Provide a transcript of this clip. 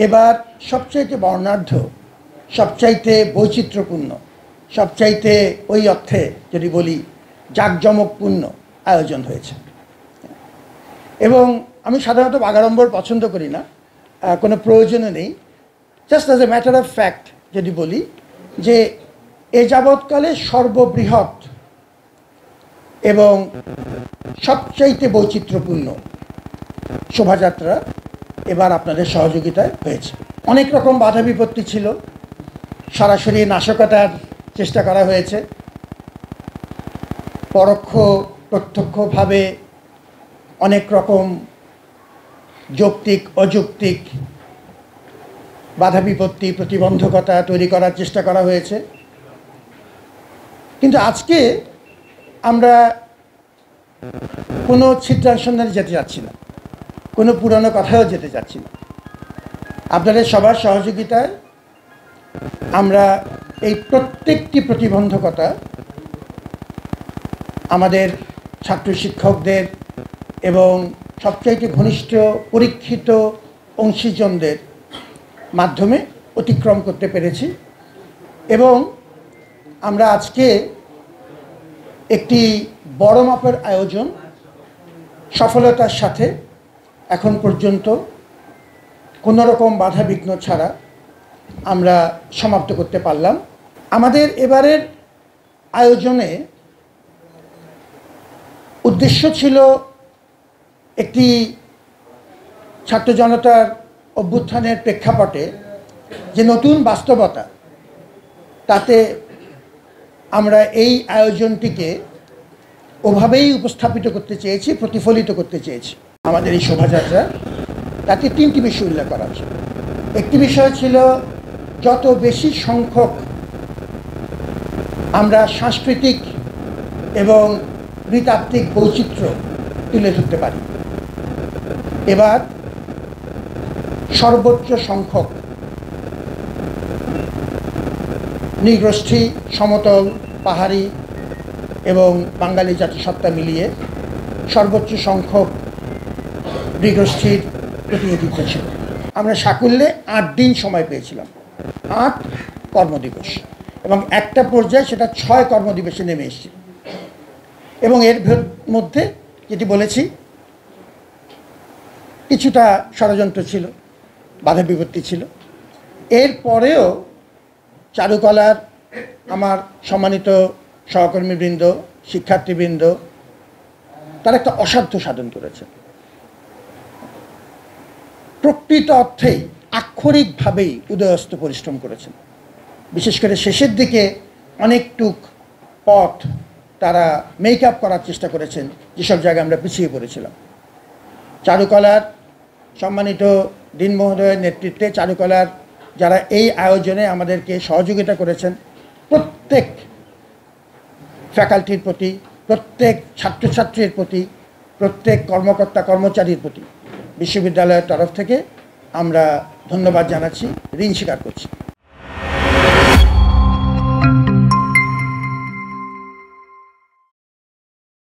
এবার সবচাইতে বর্ণাঢ্য, সবচাইতে বৈচিত্র্যপূর্ণ, সবচাইতে ওই অর্থে যদি বলি জাঁকজমকপূর্ণ আয়োজন হয়েছে। এবং আমি সাধারণত বাগাড়ম্বর পছন্দ করি না, কোনো প্রয়োজনও নেই। Just as a matter of fact যদি বলি যে এ যাবৎকালে সর্ববৃহৎ এবং সবচাইতে বৈচিত্র্যপূর্ণ শোভাযাত্রা এবার আপনাদের সহযোগিতায় হয়েছে। অনেক রকম বাধা বিপত্তি ছিল, সরাসরি নাশকতার চেষ্টা করা হয়েছে, পরোক্ষ প্রত্যক্ষভাবে অনেক রকম যৌক্তিক অযৌক্তিক বাধা বিপত্তি প্রতিবন্ধকতা তৈরি করার চেষ্টা করা হয়েছে। কিন্তু আজকে আমরা কোনো ছিদ্রাসন্ধানে যেতে যাচ্ছি না, কোনো পুরনো কথাও যেতে যাচ্ছি না। আপনাদের সবার সহযোগিতায় আমরা এই প্রত্যেকটি প্রতিবন্ধকতা আমাদের ছাত্র শিক্ষকদের এবং সবচাইতে ঘনিষ্ঠ পরীক্ষিত অংশীজনদের মাধ্যমে অতিক্রম করতে পেরেছি। এবং আমরা আজকে একটি বড় মাপের আয়োজন সফলতার সাথে এখন পর্যন্ত কোনো রকম বাধা বিঘ্ন ছাড়া আমরা সমাপ্ত করতে পারলাম। আমাদের এবারের আয়োজনে উদ্দেশ্য ছিল একটি ছাত্র জনতার অভ্যুত্থানের প্রেক্ষাপটে যে নতুন বাস্তবতা, তাতে আমরা এই আয়োজনটিকে ওভাবেই উপস্থাপিত করতে চেয়েছি, প্রতিফলিত করতে চেয়েছি। আমাদের এই শোভাযাত্রা তাতে তিনটি বিষয় উল্লেখ করা হয়েছে। একটি বিষয় ছিল যত বেশি সংখ্যক আমরা সাংস্কৃতিক এবং নৃতাত্ত্বিক বৈচিত্র্য তুলে ধরতে পারি। এবার সর্বোচ্চ সংখ্যক নৃগোষ্ঠী, সমতল, পাহাড়ি এবং বাঙালি জাতিসত্তা মিলিয়ে সর্বোচ্চ সংখ্যক নৃগোষ্ঠীর প্রতিনিধিত্ব ছিল। আমরা সাকুল্যে 8 দিন সময় পেয়েছিলাম, 8 কর্মদিবস, এবং একটা পর্যায়ে সেটা 6 কর্মদিবসে নেমে এসেছে। এবং এর মধ্যে যেটি বলেছি, কিছুটা ষড়যন্ত্র ছিল, বাধা বিপত্তি ছিল। এরপরেও চারুকলার আমার সম্মানিত সহকর্মীবৃন্দ, শিক্ষার্থীবৃন্দ তারা একটা অসাধ্য সাধন করেছে। প্রকৃত অর্থেই আক্ষরিকভাবেই উদয়স্ত পরিশ্রম করেছেন। বিশেষ করে শেষের দিকে অনেকটুক পথ তারা মেক আপ করার চেষ্টা করেছেন, যেসব জায়গায় আমরা পিছিয়ে পড়েছিলাম। চারুকলার সম্মানিত দীন মহোদয়ের নেতৃত্বে চারুকলার যারা এই আয়োজনে আমাদেরকে সহযোগিতা করেছেন, প্রত্যেক ফ্যাকাল্টির প্রতি, প্রত্যেক ছাত্রছাত্রীর প্রতি, প্রত্যেক কর্মকর্তা কর্মচারীর প্রতি বিশ্ববিদ্যালয়ের তরফ থেকে আমরা ধন্যবাদ জানাচ্ছি, ঋণ স্বীকার করছি।